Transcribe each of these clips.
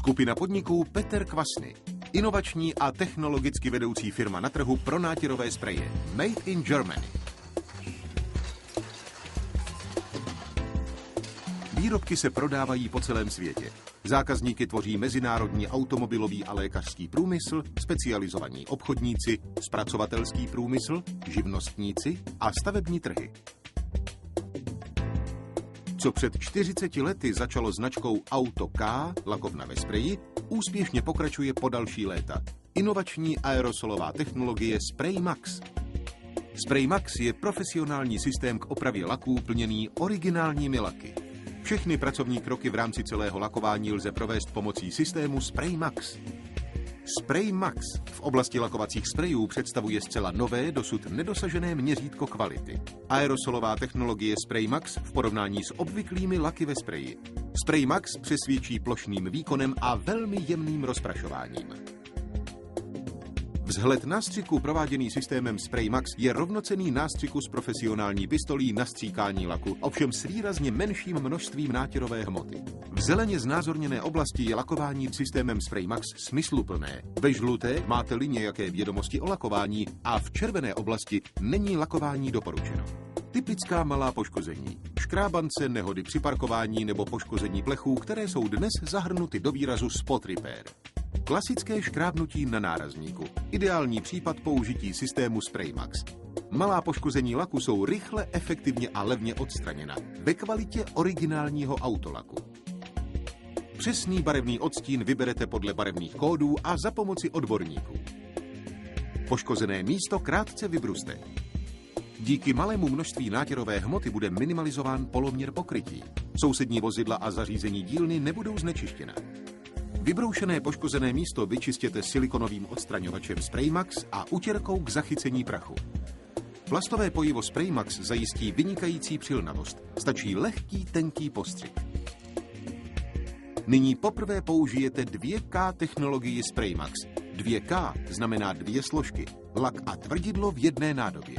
Skupina podniků Peter Kvasny. Inovační a technologicky vedoucí firma na trhu pro nátěrové spreje. Made in Germany. Výrobky se prodávají po celém světě. Zákazníky tvoří mezinárodní automobilový a lékařský průmysl, specializovaní obchodníci, zpracovatelský průmysl, živnostníci a stavební trhy. Co před 40 lety začalo značkou Auto K, lakovna ve spreji, úspěšně pokračuje po další léta. Inovační aerosolová technologie Spray Max. Spray Max je profesionální systém k opravě laků plněný originálními laky. Všechny pracovní kroky v rámci celého lakování lze provést pomocí systému Spray Max. Spray Max v oblasti lakovacích sprejů představuje zcela nové, dosud nedosažené měřítko kvality. Aerosolová technologie Spray Max v porovnání s obvyklými laky ve spreji. Spray Max přesvědčí plošným výkonem a velmi jemným rozprašováním. Vzhled nástřiku prováděný systémem Spray Max je rovnocenný nástřiku s profesionální pistolí na stříkání laku, ovšem s výrazně menším množstvím nátěrové hmoty. V zeleně znázorněné oblasti je lakování systémem Spray Max smysluplné. Ve žluté máte-li nějaké vědomosti o lakování a v červené oblasti není lakování doporučeno. Typická malá poškození, škrábance, nehody při parkování nebo poškození plechů, které jsou dnes zahrnuty do výrazu spot repair. Klasické škrábnutí na nárazníku. Ideální případ použití systému Spray Max. Malá poškození laku jsou rychle, efektivně a levně odstraněna. Ve kvalitě originálního autolaku. Přesný barevný odstín vyberete podle barevných kódů a za pomoci odborníků. Poškozené místo krátce vybruste. Díky malému množství nátěrové hmoty bude minimalizován poloměr pokrytí. Sousední vozidla a zařízení dílny nebudou znečištěna. Vybroušené poškozené místo vyčistěte silikonovým odstraňovačem Spray Max a utěrkou k zachycení prachu. Plastové pojivo Spray Max zajistí vynikající přilnavost. Stačí lehký, tenký postřik. Nyní poprvé použijete 2K technologii Spray Max. 2K znamená 2 složky, lak a tvrdidlo v jedné nádobě.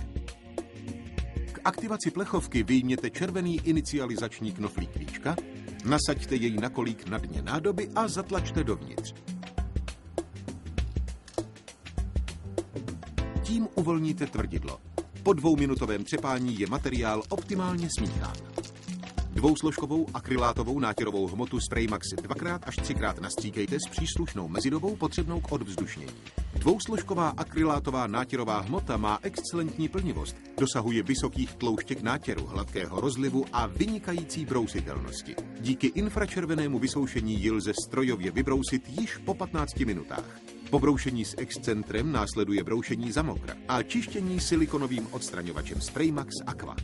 K aktivaci plechovky vyjměte červený inicializační knoflík víčka, nasaďte jej na kolík na dně nádoby a zatlačte dovnitř. Tím uvolníte tvrdidlo. Po 2minutovém třepání je materiál optimálně smíchán. Dvousložkovou akrylátovou nátěrovou hmotu Spray Max 2x až 3x nastříkejte s příslušnou mezidobou potřebnou k odvzdušnění. Dvousložková akrylátová nátěrová hmota má excelentní plnivost, dosahuje vysokých tlouštěk nátěru, hladkého rozlivu a vynikající brousitelnosti. Díky infračervenému vysoušení ji lze strojově vybrousit již po 15 minutách. Po broušení s excentrem následuje broušení za mokra a čištění silikonovým odstraňovačem Spray Max Aqua.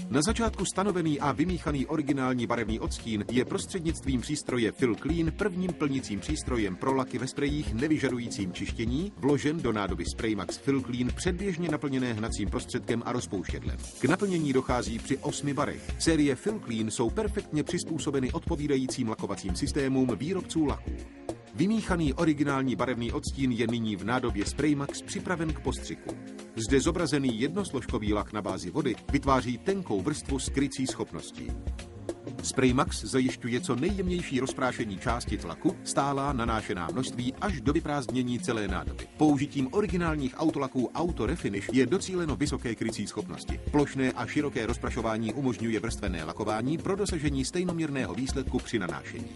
Na začátku stanovený a vymíchaný originální barevný odstín je prostřednictvím přístroje Fill Clean prvním plnicím přístrojem pro laky ve sprejích nevyžadujícím čištění, vložen do nádoby Spray Max Fill Clean předběžně naplněné hnacím prostředkem a rozpouštědlem. K naplnění dochází při 8 barech. Série Fill Clean jsou perfektně přizpůsobeny odpovídajícím lakovacím systémům výrobců laků. Vymíchaný originální barevný odstín je nyní v nádobě Spray Max připraven k postřiku. Zde zobrazený jednosložkový lak na bázi vody vytváří tenkou vrstvu s krycí schopností. Spray Max zajišťuje co nejjemnější rozprášení částic laku, stálá nanášená množství až do vyprázdnění celé nádoby. Použitím originálních autolaků Auto Refinish je docíleno vysoké krycí schopnosti. Plošné a široké rozprašování umožňuje vrstvené lakování pro dosažení stejnoměrného výsledku při nanášení.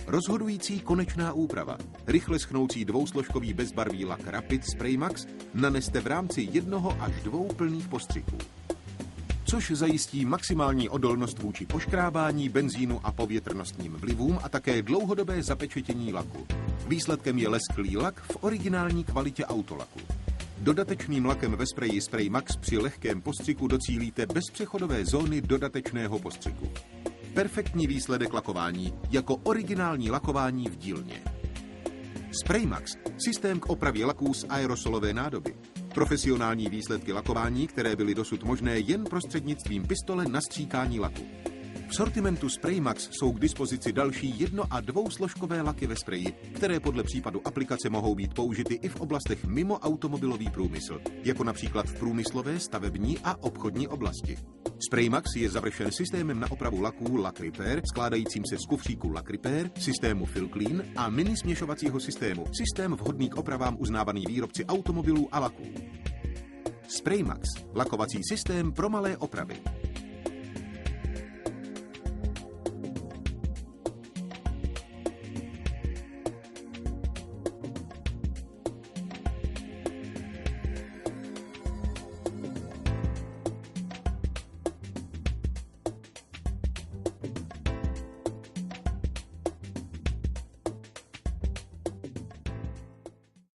Rozhodující konečná úprava. Rychle schnoucí dvousložkový bezbarvý lak Rapid Spray Max naneste v rámci 1 až 2 plných postřiků. Což zajistí maximální odolnost vůči poškrábání, benzínu a povětrnostním vlivům a také dlouhodobé zapečetění laku. Výsledkem je lesklý lak v originální kvalitě autolaku. Dodatečným lakem ve spreji Spray Max při lehkém postřiku docílíte bez přechodové zóny dodatečného postřiku. Perfektní výsledek lakování jako originální lakování v dílně. Spray Max, systém k opravě laků z aerosolové nádoby. Profesionální výsledky lakování, které byly dosud možné jen prostřednictvím pistole na stříkání laku. V sortimentu Spray Max jsou k dispozici další 1- a 2složkové laky ve spreji, které podle případu aplikace mohou být použity i v oblastech mimo automobilový průmysl, jako například v průmyslové, stavební a obchodní oblasti. Spraymax je završen systémem na opravu laků Lac Repair, skládajícím se z kufříku Lac Repair, systému Fill Clean a mini směšovacího systému. Systém vhodný k opravám uznávaný výrobci automobilů a laků. Spraymax, lakovací systém pro malé opravy.